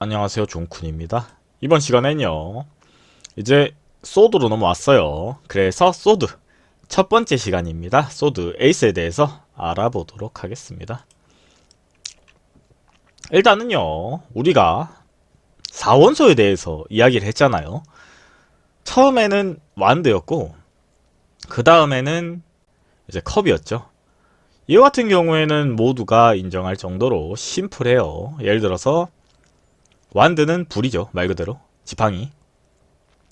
안녕하세요, 종쿤입니다. 이번 시간엔요, 이제 소드로 넘어왔어요. 그래서 소드 첫 번째 시간입니다. 소드 에이스에 대해서 알아보도록 하겠습니다. 일단은요, 우리가 4원소에 대해서 이야기를 했잖아요. 처음에는 완드였고 그 다음에는 이제 컵이었죠. 이와 같은 경우에는 모두가 인정할 정도로 심플해요. 예를 들어서 완드는 불이죠, 말 그대로 지팡이.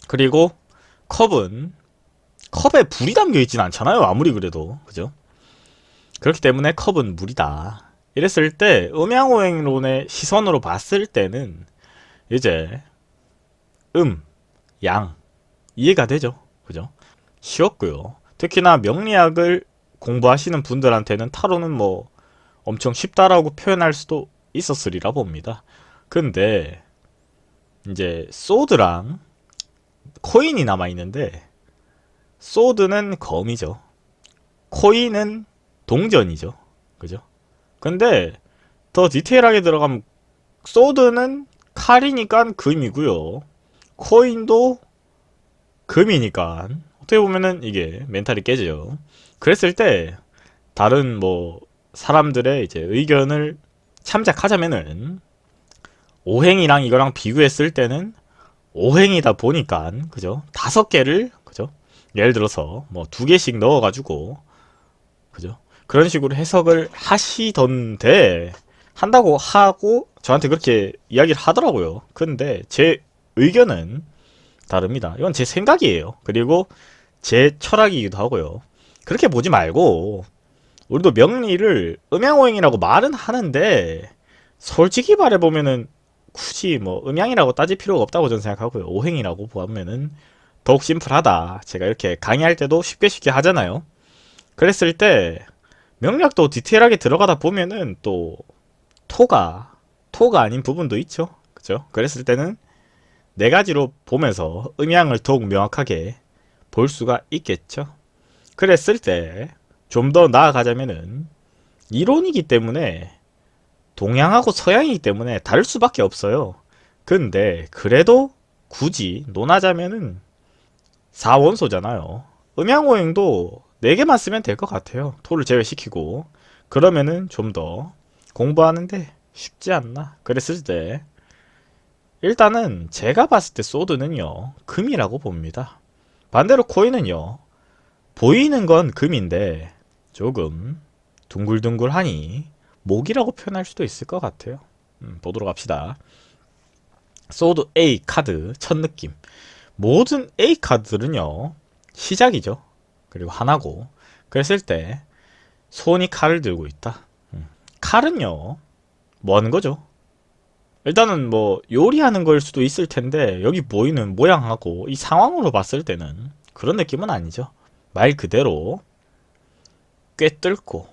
그리고 컵은 컵에 불이 담겨 있진 않잖아요, 아무리 그래도. 그죠? 그렇기 때문에 컵은 물이다. 이랬을 때 음양오행론의 시선으로 봤을 때는 이제 양 이해가 되죠. 그죠? 쉬웠고요. 특히나 명리학을 공부하시는 분들한테는 타로는 뭐 엄청 쉽다라고 표현할 수도 있었으리라 봅니다. 근데 이제 소드랑 코인이 남아있는데, 소드는 검이죠. 코인은 동전이죠. 그죠? 근데 더 디테일하게 들어가면 소드는 칼이니까 금이고요. 코인도 금이니까 어떻게 보면은 이게 멘탈이 깨져요. 그랬을 때 다른 뭐 사람들의 이제 의견을 참작하자면은 오행이랑 이거랑 비교했을 때는 오행이다 보니까 그죠? 5개를 그죠? 예를 들어서 뭐 2개씩 넣어가지고 그죠? 그런 식으로 해석을 하시던데 한다고 하고 저한테 그렇게 이야기를 하더라고요. 근데 제 의견은 다릅니다. 이건 제 생각이에요. 그리고 제 철학이기도 하고요. 그렇게 보지 말고 우리도 명리를 음양오행이라고 말은 하는데 솔직히 말해보면은 굳이 뭐 음양이라고 따질 필요가 없다고 저는 생각하고요. 오행이라고 보면은 더욱 심플하다. 제가 이렇게 강의할 때도 쉽게 쉽게 하잖아요. 그랬을 때 명략도 디테일하게 들어가다 보면은 또 토가 아닌 부분도 있죠. 그죠? 그랬을 때는 4가지로 보면서 음양을 더욱 명확하게 볼 수가 있겠죠. 그랬을 때 좀 더 나아가자면은 이론이기 때문에 동양하고 서양이기 때문에 다를 수밖에 없어요. 근데 그래도 굳이 논하자면은 4원소잖아요. 음양오행도 4개만 쓰면 될 것 같아요. 토를 제외시키고. 그러면은 좀 더 공부하는데 쉽지 않나? 그랬을 때 일단은 제가 봤을 때 소드는요, 금이라고 봅니다. 반대로 코인은요, 보이는 건 금인데 조금 둥글둥글하니 목이라고 표현할 수도 있을 것 같아요. 보도록 합시다. 소드 A 카드 첫 느낌. 모든 A 카드들은요, 시작이죠. 그리고 하나고. 그랬을 때 손이 칼을 들고 있다. 칼은요, 뭐 하는 거죠? 일단은 뭐 요리하는 걸 수도 있을 텐데 여기 보이는 모양하고 이 상황으로 봤을 때는 그런 느낌은 아니죠. 말 그대로 꿰뚫고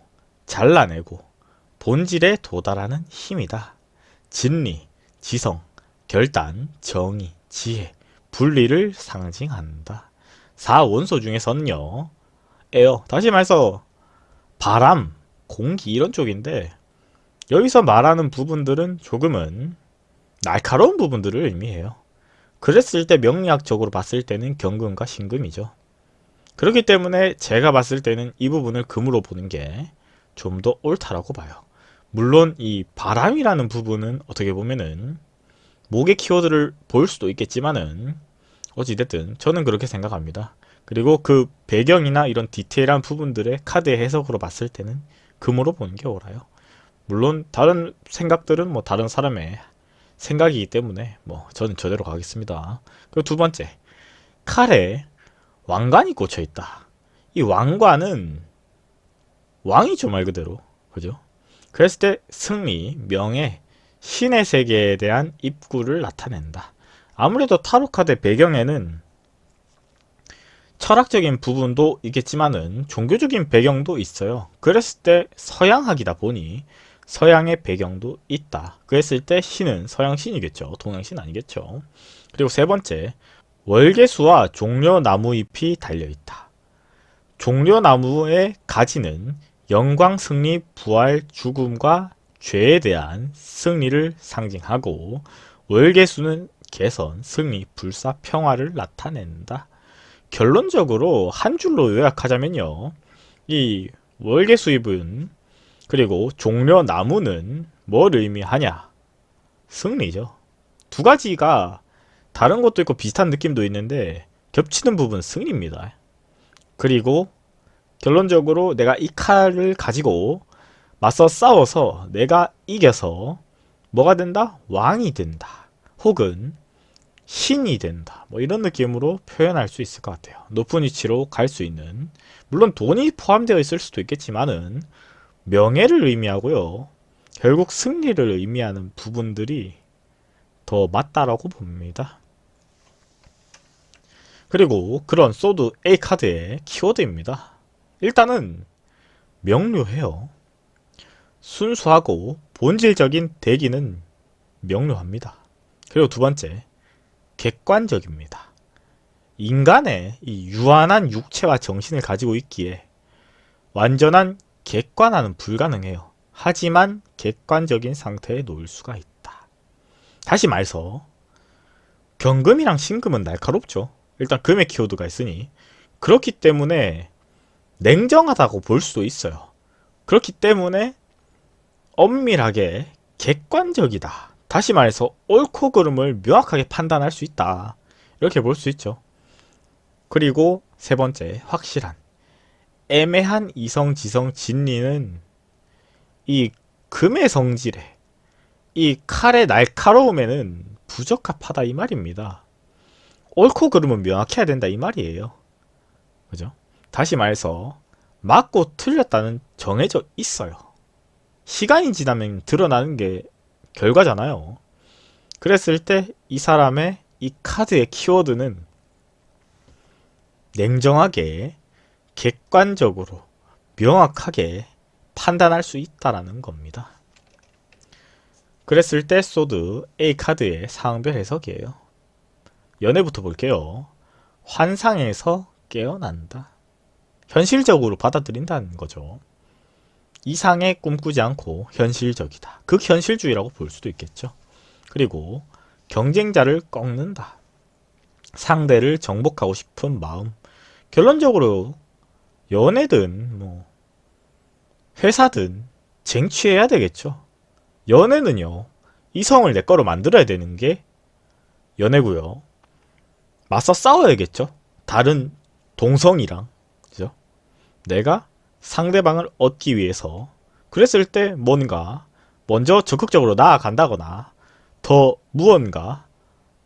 잘라내고 본질에 도달하는 힘이다. 진리, 지성, 결단, 정의, 지혜, 분리를 상징한다. 4원소 중에서는요, 에어, 다시 말해서 바람, 공기 이런 쪽인데 여기서 말하는 부분들은 조금은 날카로운 부분들을 의미해요. 그랬을 때 명리학적으로 봤을 때는 경금과 신금이죠. 그렇기 때문에 제가 봤을 때는 이 부분을 금으로 보는 게 좀 더 옳다라고 봐요. 물론 이 바람이라는 부분은 어떻게 보면은 목의 키워드를 볼 수도 있겠지만은 어찌됐든 저는 그렇게 생각합니다. 그리고 그 배경이나 이런 디테일한 부분들의 카드의 해석으로 봤을 때는 금으로 보는 게 옳아요. 물론 다른 생각들은 뭐 다른 사람의 생각이기 때문에 뭐 저는 저대로 가겠습니다. 그리고 두 번째, 칼에 왕관이 꽂혀 있다. 이 왕관은 왕이죠, 말 그대로. 그죠? 그랬을 때 승리, 명예, 신의 세계에 대한 입구를 나타낸다. 아무래도 타로 카드 배경에는 철학적인 부분도 있겠지만은 종교적인 배경도 있어요. 그랬을 때 서양학이다 보니 서양의 배경도 있다. 그랬을 때 신은 서양신이겠죠. 동양신 아니겠죠. 그리고 세 번째, 월계수와 종려나무잎이 달려있다. 종려나무의 가지는 영광, 승리, 부활, 죽음과 죄에 대한 승리를 상징하고 월계수는 개선, 승리, 불사, 평화를 나타낸다. 결론적으로 한 줄로 요약하자면요. 이 월계수입은 그리고 종려 나무는 뭘 의미하냐? 승리죠. 두 가지가 다른 것도 있고 비슷한 느낌도 있는데 겹치는 부분은 승리입니다. 그리고 결론적으로 내가 이 칼을 가지고 맞서 싸워서 내가 이겨서 뭐가 된다? 왕이 된다. 혹은 신이 된다. 뭐 이런 느낌으로 표현할 수 있을 것 같아요. 높은 위치로 갈 수 있는, 물론 돈이 포함되어 있을 수도 있겠지만은 명예를 의미하고요. 결국 승리를 의미하는 부분들이 더 맞다라고 봅니다. 그리고 그런 소드 A 카드의 키워드입니다. 일단은 명료해요. 순수하고 본질적인 대기는 명료합니다. 그리고 두 번째, 객관적입니다. 인간의 이 유한한 육체와 정신을 가지고 있기에 완전한 객관화는 불가능해요. 하지만 객관적인 상태에 놓을 수가 있다. 다시 말해서 경금이랑 신금은 날카롭죠. 일단 금의 키워드가 있으니 그렇기 때문에 냉정하다고 볼 수도 있어요. 그렇기 때문에 엄밀하게 객관적이다. 다시 말해서 옳고 그름을 명확하게 판단할 수 있다. 이렇게 볼 수 있죠. 그리고 세 번째, 확실한. 애매한 이성, 지성, 진리는 이 금의 성질에, 이 칼의 날카로움에는 부적합하다 이 말입니다. 옳고 그름은 명확해야 된다 이 말이에요. 그죠? 다시 말해서 맞고 틀렸다는 정해져 있어요. 시간이 지나면 드러나는 게 결과잖아요. 그랬을 때 이 사람의 이 카드의 키워드는 냉정하게, 객관적으로, 명확하게 판단할 수 있다라는 겁니다. 그랬을 때 소드 A 카드의 상황별 해석이에요. 연애부터 볼게요. 환상에서 깨어난다. 현실적으로 받아들인다는 거죠. 이상에 꿈꾸지 않고 현실적이다. 극현실주의라고 볼 수도 있겠죠. 그리고 경쟁자를 꺾는다. 상대를 정복하고 싶은 마음. 결론적으로 연애든 뭐 회사든 쟁취해야 되겠죠. 연애는요, 이성을 내 거로 만들어야 되는 게 연애고요. 맞서 싸워야겠죠. 다른 동성이랑. 그죠? 내가 상대방을 얻기 위해서 그랬을 때 뭔가 먼저 적극적으로 나아간다거나 더 무언가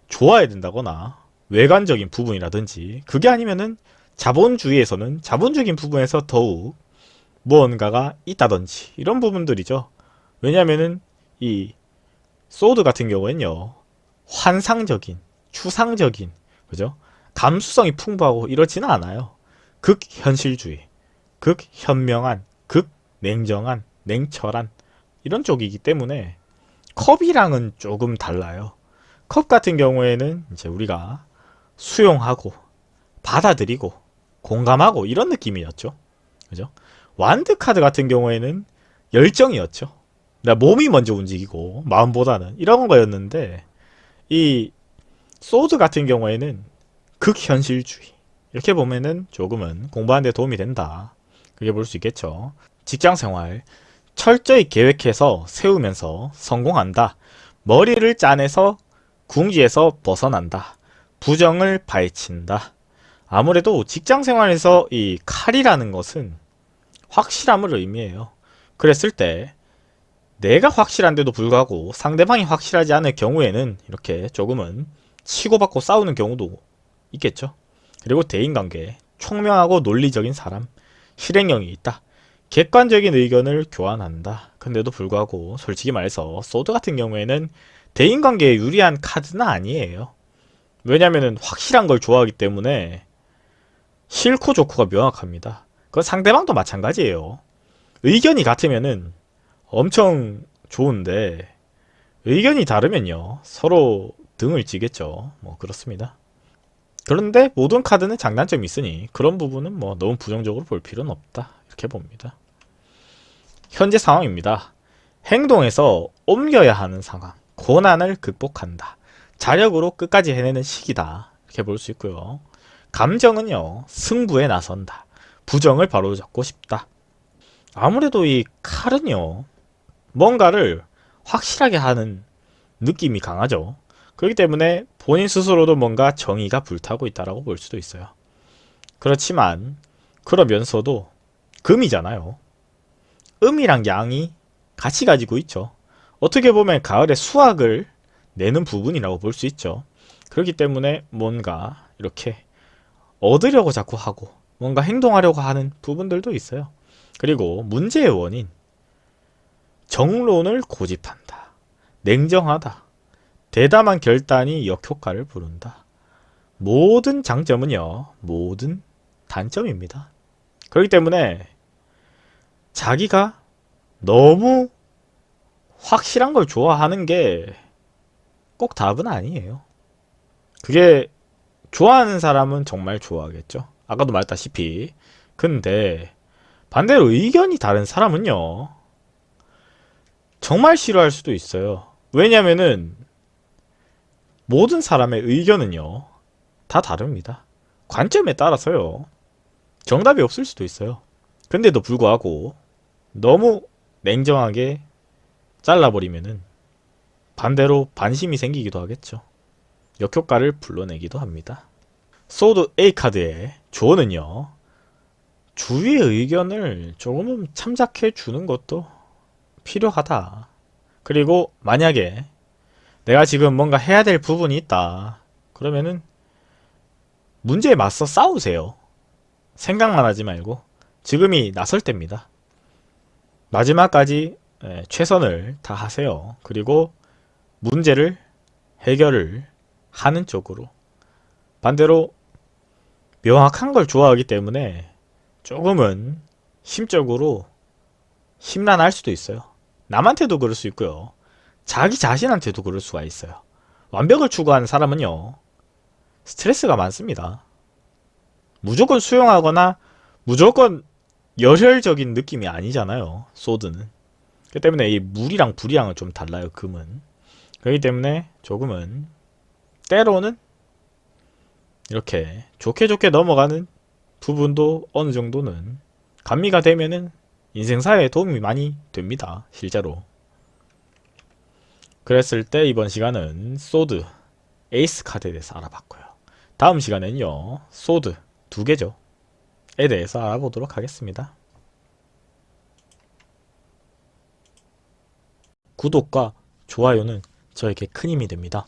좋아야 된다거나 외관적인 부분이라든지, 그게 아니면은 자본주의에서는 자본적인 부분에서 더욱 무언가가 있다든지 이런 부분들이죠. 왜냐면은 이 소드 같은 경우에는요, 환상적인, 추상적인, 그죠? 감수성이 풍부하고 이렇지는 않아요. 극현실주의, 극현명한, 극냉정한, 냉철한 이런 쪽이기 때문에 컵이랑은 조금 달라요. 컵 같은 경우에는 이제 우리가 수용하고 받아들이고 공감하고 이런 느낌이었죠. 그죠? 완드 카드 같은 경우에는 열정이었죠. 나 몸이 먼저 움직이고 마음보다는 이런 거였는데, 이 소드 같은 경우에는 극현실주의. 이렇게 보면은 조금은 공부하는 데 도움이 된다. 그렇게 볼 수 있겠죠. 직장생활 철저히 계획해서 세우면서 성공한다. 머리를 짜내서 궁지에서 벗어난다. 부정을 파헤친다. 아무래도 직장생활에서 이 칼이라는 것은 확실함을 의미해요. 그랬을 때 내가 확실한데도 불구하고 상대방이 확실하지 않을 경우에는 이렇게 조금은 치고받고 싸우는 경우도 있겠죠. 그리고 대인관계, 총명하고 논리적인 사람, 실행력이 있다. 객관적인 의견을 교환한다. 근데도 불구하고 솔직히 말해서 소드 같은 경우에는 대인관계에 유리한 카드는 아니에요. 왜냐면은 확실한 걸 좋아하기 때문에 싫고 좋고가 명확합니다. 그건 상대방도 마찬가지예요. 의견이 같으면은 엄청 좋은데 의견이 다르면요, 서로 등을 찌겠죠. 뭐 그렇습니다. 그런데 모든 카드는 장단점이 있으니 그런 부분은 뭐 너무 부정적으로 볼 필요는 없다. 이렇게 봅니다. 현재 상황입니다. 행동에서 옮겨야 하는 상황, 고난을 극복한다. 자력으로 끝까지 해내는 시기다. 이렇게 볼 수 있고요. 감정은요, 승부에 나선다. 부정을 바로잡고 싶다. 아무래도 이 칼은요, 뭔가를 확실하게 하는 느낌이 강하죠. 그렇기 때문에 본인 스스로도 뭔가 정의가 불타고 있다라고 볼 수도 있어요. 그렇지만 그러면서도 금이잖아요. 음이랑 양이 같이 가지고 있죠. 어떻게 보면 가을의 수확을 내는 부분이라고 볼 수 있죠. 그렇기 때문에 뭔가 이렇게 얻으려고 자꾸 하고 뭔가 행동하려고 하는 부분들도 있어요. 그리고 문제의 원인, 정론을 고집한다. 냉정하다. 대담한 결단이 역효과를 부른다. 모든 장점은요, 모든 단점입니다. 그렇기 때문에 자기가 너무 확실한 걸 좋아하는 게 꼭 답은 아니에요. 그게 좋아하는 사람은 정말 좋아하겠죠. 아까도 말했다시피. 근데 반대로 의견이 다른 사람은요, 정말 싫어할 수도 있어요. 왜냐면은 모든 사람의 의견은요, 다 다릅니다. 관점에 따라서요, 정답이 없을 수도 있어요. 근데도 불구하고 너무 냉정하게 잘라버리면은 반대로 반심이 생기기도 하겠죠. 역효과를 불러내기도 합니다. 소드 A 카드의 조언은요, 주위의 의견을 조금은 참작해 주는 것도 필요하다. 그리고 만약에 내가 지금 뭔가 해야 될 부분이 있다. 그러면은 문제에 맞서 싸우세요. 생각만 하지 말고 지금이 나설 때입니다. 마지막까지 최선을 다하세요. 그리고 문제를 해결을 하는 쪽으로. 반대로 명확한 걸 좋아하기 때문에 조금은 심적으로 심란할 수도 있어요. 남한테도 그럴 수 있고요. 자기 자신한테도 그럴 수가 있어요. 완벽을 추구하는 사람은요, 스트레스가 많습니다. 무조건 수용하거나 무조건 열혈적인 느낌이 아니잖아요, 소드는. 그렇기 때문에 이 물이랑 불이랑은 좀 달라요, 금은. 그렇기 때문에 조금은 때로는 이렇게 좋게 좋게 넘어가는 부분도 어느 정도는 감미가 되면은 인생사에 도움이 많이 됩니다, 실제로. 그랬을 때 이번 시간은 소드 에이스 카드에 대해서 알아봤고요. 다음 시간에는요, 소드 두 개죠. 에 대해서 알아보도록 하겠습니다. 구독과 좋아요는 저에게 큰 힘이 됩니다.